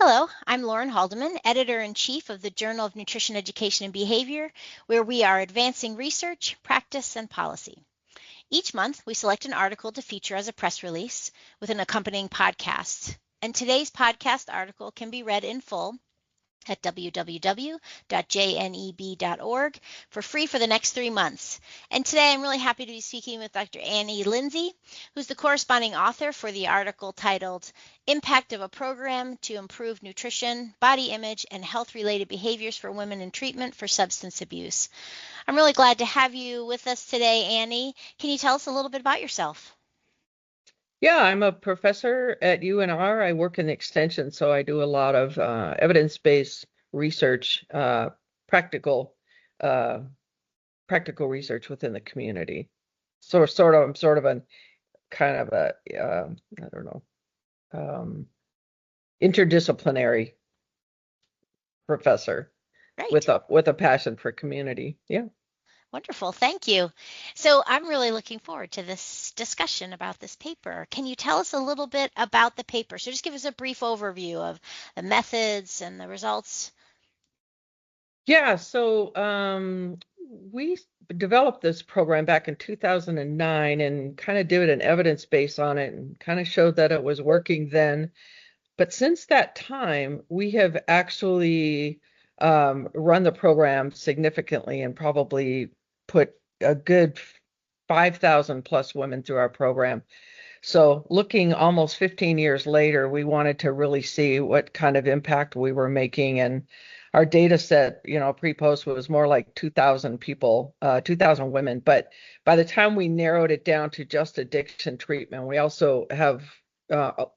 Hello, I'm Lauren Haldeman, Editor-in-Chief of the Journal of Nutrition Education and Behavior, where we are advancing research, practice, and policy. Each month, we select an article to feature as a press release with an accompanying podcast. And today's podcast article can be read in full at www.jneb.org for free for the next 3 months. And today I'm really happy to be speaking with Dr. Lindsay, who's the corresponding author for the article titled Impact of a Program to Improve Nutrition, Body Image, and Health-Related Behaviors for Women in Treatment for Substance Abuse. I'm really glad to have you with us today, Annie. Can you tell us a little bit about yourself? Yeah, I'm a professor at UNR. I work in extension, so I do a lot of evidence-based research, uh, practical research within the community. So I'm sort of a kind of a, I don't know, interdisciplinary professor Great. with a passion for community. Yeah. Wonderful. Thank you. So I'm really looking forward to this discussion about this paper. Can you tell us a little bit about the paper? So just give us a brief overview of the methods and the results. Yeah, so we developed this program back in 2009 and kind of did an evidence base on it and kind of showed that it was working then. But since that time, we have actually run the program significantly and probably put a good 5,000 plus women through our program. So looking almost 15 years later, we wanted to really see what kind of impact we were making. And our data set, pre-post was more like 2,000 people, 2,000 women. But by the time we narrowed it down to just addiction treatment, we also have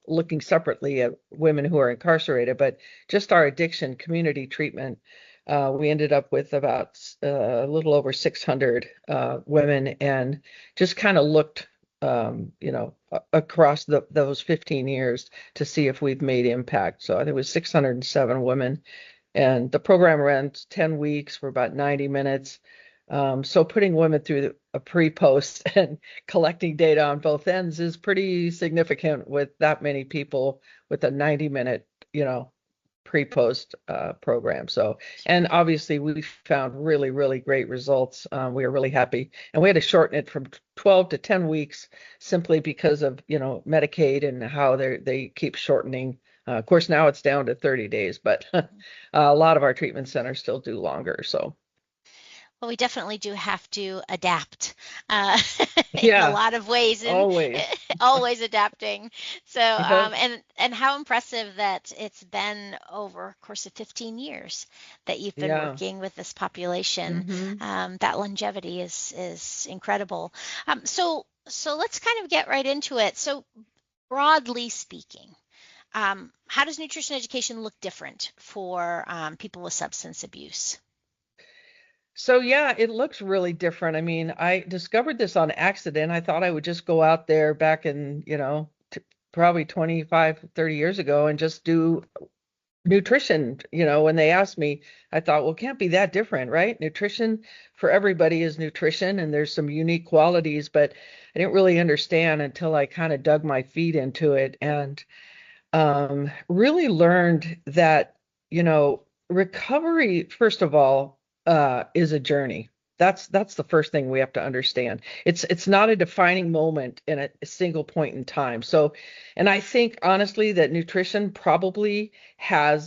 looking separately at women who are incarcerated, but just our addiction community treatment, we ended up with about a little over 600 women and just kind of looked across those 15 years to see if we've made impact. So I think it was 607 women. And the program ran 10 weeks for about 90 minutes. So putting women through a pre-post and collecting data on both ends is pretty significant with that many people with a 90-minute, pre-post program. So, and obviously we found really, really great results. We were really happy, and we had to shorten it from 12 to 10 weeks simply because of, Medicaid and how they keep shortening. Of course, now it's down to 30 days, but a lot of our treatment centers still do longer. So. Well, we definitely do have to adapt in a Yeah, lot of ways, and always. always adapting. So, Uh-huh. and how impressive that it's been over a course of 15 years that you've been Yeah. working with this population. Hmm. That longevity is incredible. So let's kind of get right into it. So, broadly speaking, how does nutrition education look different for people with substance abuse? So yeah, it looks really different. I mean, I discovered this on accident. I thought I would just go out there back in, probably 25, 30 years ago and just do nutrition. When they asked me, I thought, well, it can't be that different, right? Nutrition for everybody is nutrition and there's some unique qualities, but I didn't really understand until I kind of dug my feet into it and really learned that, recovery, first of all, is a journey. That's the first thing we have to understand. It's not a defining moment in a single point in time. So, and I think honestly that nutrition probably can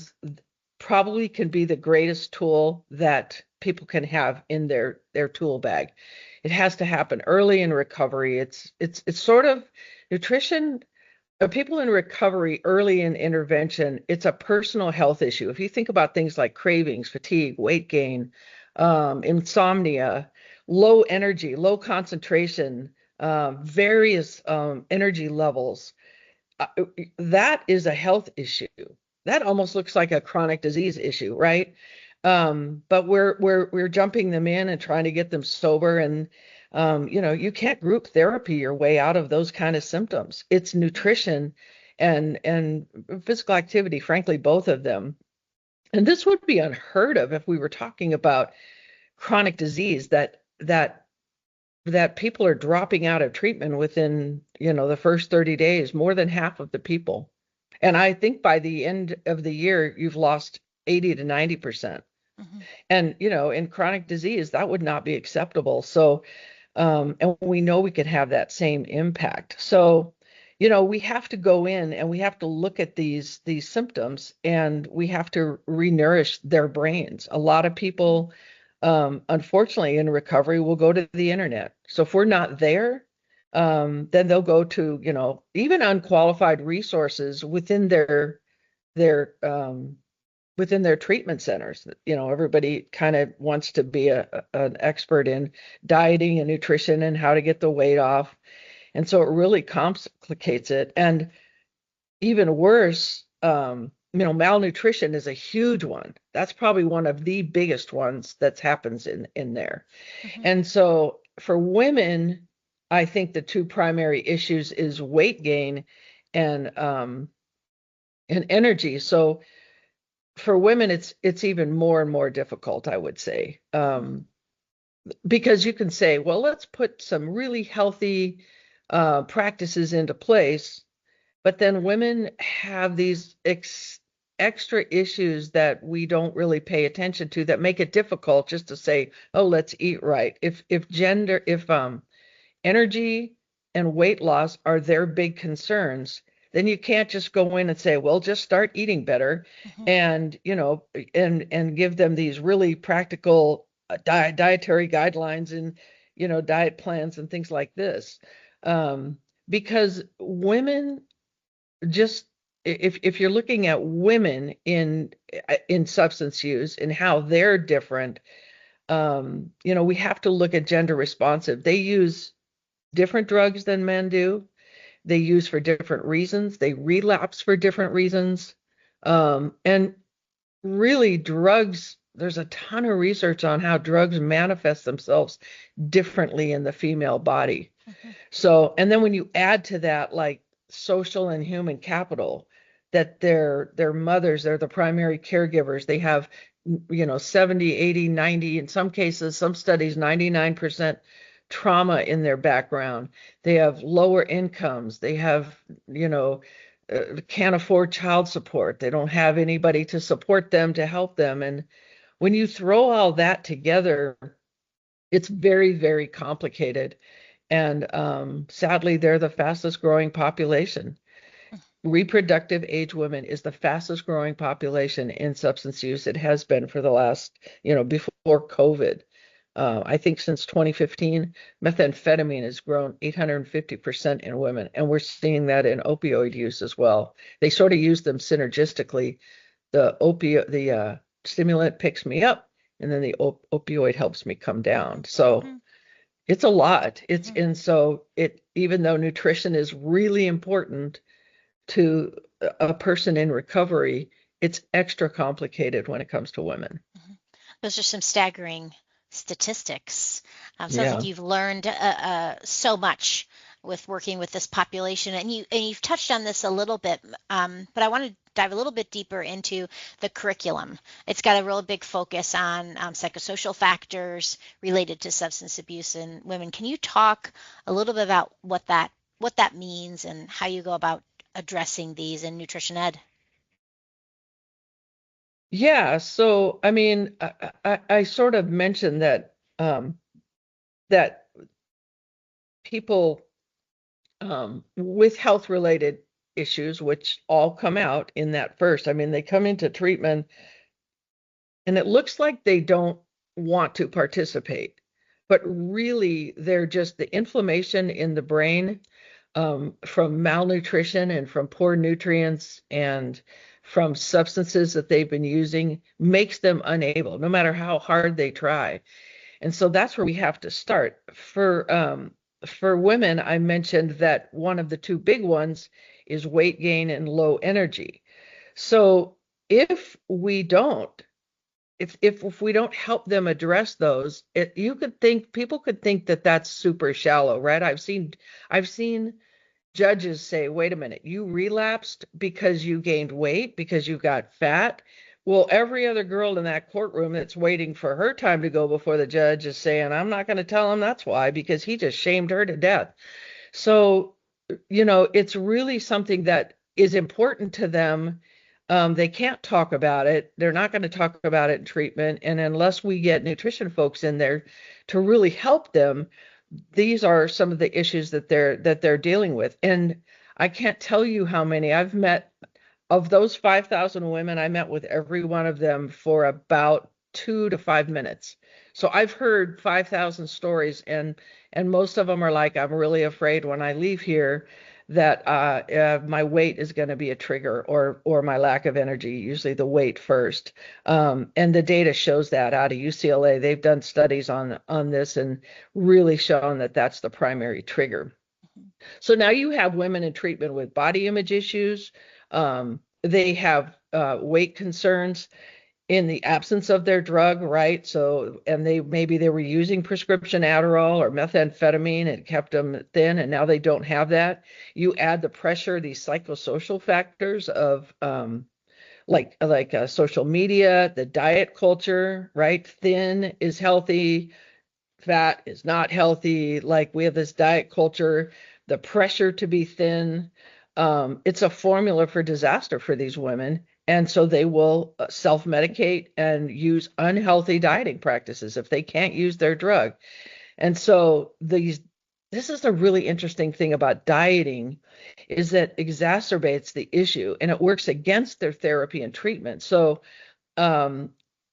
be the greatest tool that people can have in their tool bag. It has to happen early in recovery. It's sort of nutrition. People in recovery early in intervention, it's a personal health issue. If you think about things like cravings, fatigue, weight gain, insomnia, low energy, low concentration, various energy levels, uh, that is a health issue. That almost looks like a chronic disease issue, right? But we're jumping them in and trying to get them sober, and you can't group therapy your way out of those kind of symptoms. It's nutrition and physical activity, frankly, both of them. And this would be unheard of if we were talking about chronic disease that people are dropping out of treatment within, the first 30 days, more than half of the people. And I think by the end of the year, you've lost 80 to 90%. Mhm. And, in chronic disease, that would not be acceptable. So, and we know we could have that same impact. So, we have to go in and we have to look at these symptoms, and we have to renourish their brains. A lot of people, unfortunately, in recovery will go to the internet. So if we're not there, then they'll go to, even unqualified resources their within their treatment centers. Everybody kind of wants to be an expert in dieting and nutrition and how to get the weight off. And so it really complicates it. And even worse, malnutrition is a huge one. That's probably one of the biggest ones that happens in there. Mhm. And so for women, I think the two primary issues is weight gain and energy. So for women, it's even more and more difficult, I would say, because you can say, well, let's put some really healthy practices into place, but then women have these extra issues that we don't really pay attention to that make it difficult just to say, oh, let's eat right. If energy and weight loss are their big concerns, then you can't just go in and say, well, just start eating better, Mhm. and and give them these really practical dietary guidelines and diet plans and things like this. Because women just, if you're looking at women in substance use and how they're different, we have to look at gender responsive. They use different drugs than men do. They use for different reasons. They relapse for different reasons. And really, drugs, there's a ton of research on how drugs manifest themselves differently in the female body. Mhm. So, and then when you add to that, like social and human capital, that their mothers, they're the primary caregivers. They have, 70, 80, 90, in some cases, some studies, 99% trauma in their background. They have lower incomes. They have, can't afford child support. They don't have anybody to support them, to help them. And when you throw all that together, it's very, very complicated. And sadly, they're the fastest growing population. Reproductive age women is the fastest growing population in substance use. It has been for the last, before COVID. I think since 2015, methamphetamine has grown 850% in women, and we're seeing that in opioid use as well. They sort of use them synergistically. The stimulant picks me up, and then the opioid helps me come down. So Mhm. it's a lot. Mhm. And so even though nutrition is really important to a person in recovery, it's extra complicated when it comes to women. Mhm. Those are some staggering statistics. Sounds like Yeah. you've learned so much with working with this population, and you've touched on this a little bit, but I want to dive a little bit deeper into the curriculum. It's got a real big focus on psychosocial factors related to substance abuse in women. Can you talk a little bit about what that means and how you go about addressing these in nutrition ed? Yeah. So, I mean, I sort of mentioned that people with health related issues, which all come out in that first, I mean, they come into treatment and it looks like they don't want to participate, but really they're just the inflammation in the brain, from malnutrition and from poor nutrients and from substances that they've been using, makes them unable, no matter how hard they try. And so that's where we have to start. For women, I mentioned that one of the two big ones is weight gain and low energy. So if we don't, if we don't help them address those, people could think that that's super shallow, right? I've seen judges say, wait a minute, you relapsed because you gained weight, because you got fat. Well, every other girl in that courtroom that's waiting for her time to go before the judge is saying, I'm not going to tell him that's why, because he just shamed her to death. So, it's really something that is important to them. They can't talk about it. They're not going to talk about it in treatment. And unless we get nutrition folks in there to really help them, these are some of the issues that they're dealing with. And I can't tell you how many I've met. Of those 5,000 women, I met with every one of them for about 2 to 5 minutes. So I've heard 5,000 stories, and most of them are like, I'm really afraid when I leave here that my weight is going to be a trigger, or my lack of energy, usually the weight first. And the data shows that out of UCLA. They've done studies on this and really shown that that's the primary trigger. So now you have women in treatment with body image issues. They have weight concerns in the absence of their drug, right? So, and maybe they were using prescription Adderall or methamphetamine and kept them thin, and now they don't have that. You add the pressure, these psychosocial factors of like social media, the diet culture, right? Thin is healthy, fat is not healthy. Like we have this diet culture, the pressure to be thin. It's a formula for disaster for these women. And so they will self-medicate and use unhealthy dieting practices if they can't use their drug. And so this is a really interesting thing about dieting, is that exacerbates the issue and it works against their therapy and treatment. So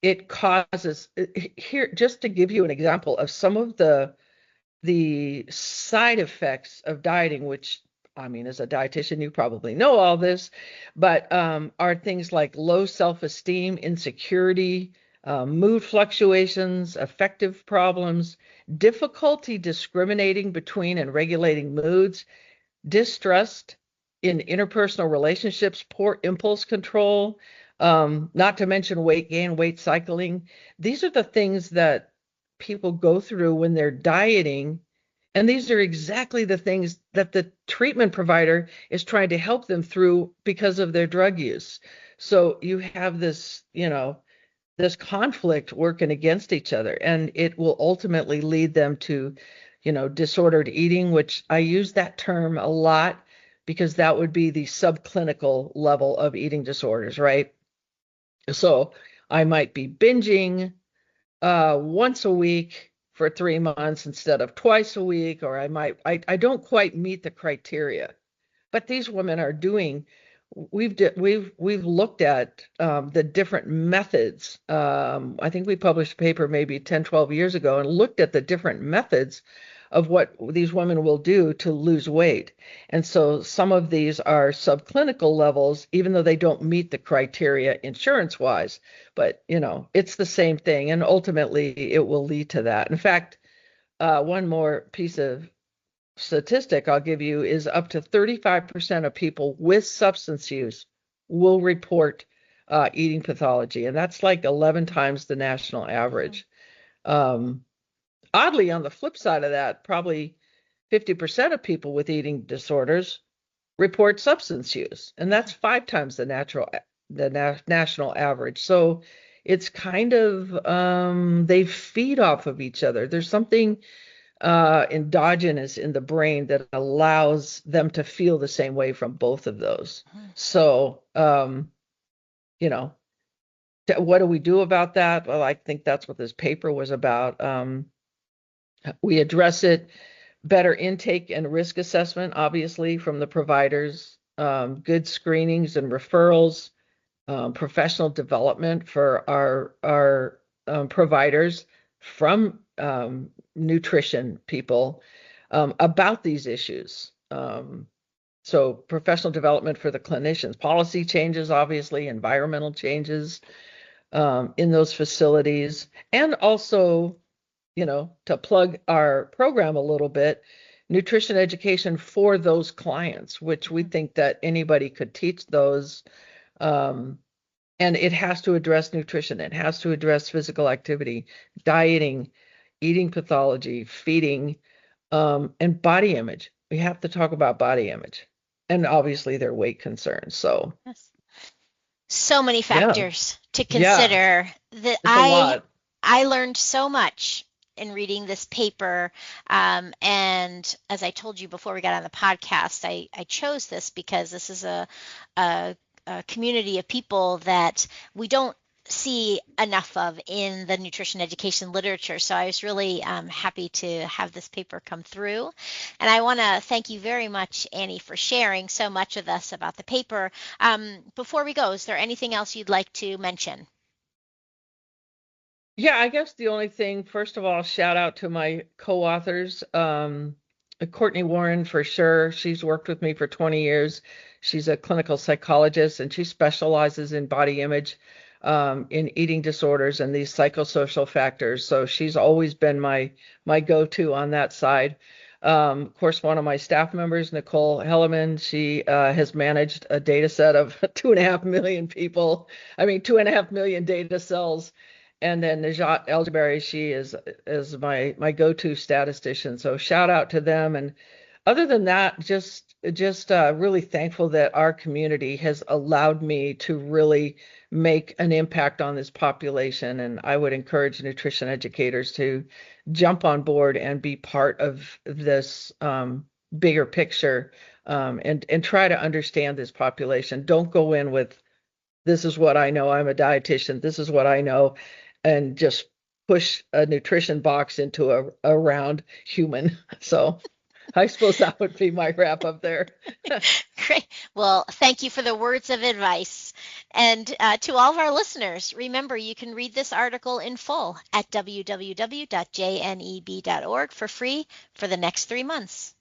it causes, here, just to give you an example of some of the side effects of dieting, which, I mean, as a dietitian, you probably know all this, but are things like low self-esteem, insecurity, mood fluctuations, affective problems, difficulty discriminating between and regulating moods, distrust in interpersonal relationships, poor impulse control, not to mention weight gain, weight cycling. These are the things that people go through when they're dieting. And these are exactly the things that the treatment provider is trying to help them through because of their drug use. So you have this, this conflict working against each other, and it will ultimately lead them to, disordered eating, which I use that term a lot because that would be the subclinical level of eating disorders, right? So I might be binging once a week for 3 months instead of twice a week, or I don't quite meet the criteria. But these women are doing, we've looked at the different methods. I think we published a paper maybe 10, 12 years ago and looked at the different methods of what these women will do to lose weight. And so some of these are subclinical levels, even though they don't meet the criteria insurance-wise. But, it's the same thing. And ultimately, it will lead to that. In fact, one more piece of statistic I'll give you is up to 35% of people with substance use will report eating pathology. And that's like 11 times the national average. Oddly, on the flip side of that, probably 50% of people with eating disorders report substance use, and that's 5 times the national average. So it's kind of they feed off of each other. There's something endogenous in the brain that allows them to feel the same way from both of those. So what do we do about that? Well, I think that's what this paper was about. We address it, better intake and risk assessment, obviously, from the providers, good screenings and referrals, professional development for our providers from nutrition people about these issues. So professional development for the clinicians, policy changes, obviously, environmental changes in those facilities, and also, to plug our program a little bit, nutrition education for those clients, which we think that anybody could teach those. And it has to address nutrition. It has to address physical activity, dieting, eating pathology, feeding, and body image. We have to talk about body image and obviously their weight concerns. So, yes. So many factors to consider that it's a lot. I learned so much in reading this paper. And as I told you before we got on the podcast, I chose this because this is a community of people that we don't see enough of in the nutrition education literature. So I was really happy to have this paper come through. And I want to thank you very much, Annie, for sharing so much with us about the paper. Before we go, is there anything else you'd like to mention? Yeah, I guess the only thing, first of all, shout out to my co-authors. Courtney Warren, for sure. She's worked with me for 20 years. She's a clinical psychologist, and she specializes in body image, in eating disorders and these psychosocial factors. So she's always been my go-to on that side. Of course, one of my staff members, Nicole Haldeman, she has managed a data set of 2.5 million people. 2.5 million data cells. And then Najat Eldabari, she is my go-to statistician. So shout out to them. And other than that, just really thankful that our community has allowed me to really make an impact on this population. And I would encourage nutrition educators to jump on board and be part of this bigger picture, and try to understand this population. Don't go in with, this is what I know, I'm a dietitian, this is what I know, and just push a nutrition box into a round human. So I suppose that would be my wrap up there. Great. Well, thank you for the words of advice. And to all of our listeners, remember you can read this article in full at www.jneb.org for free for the next 3 months.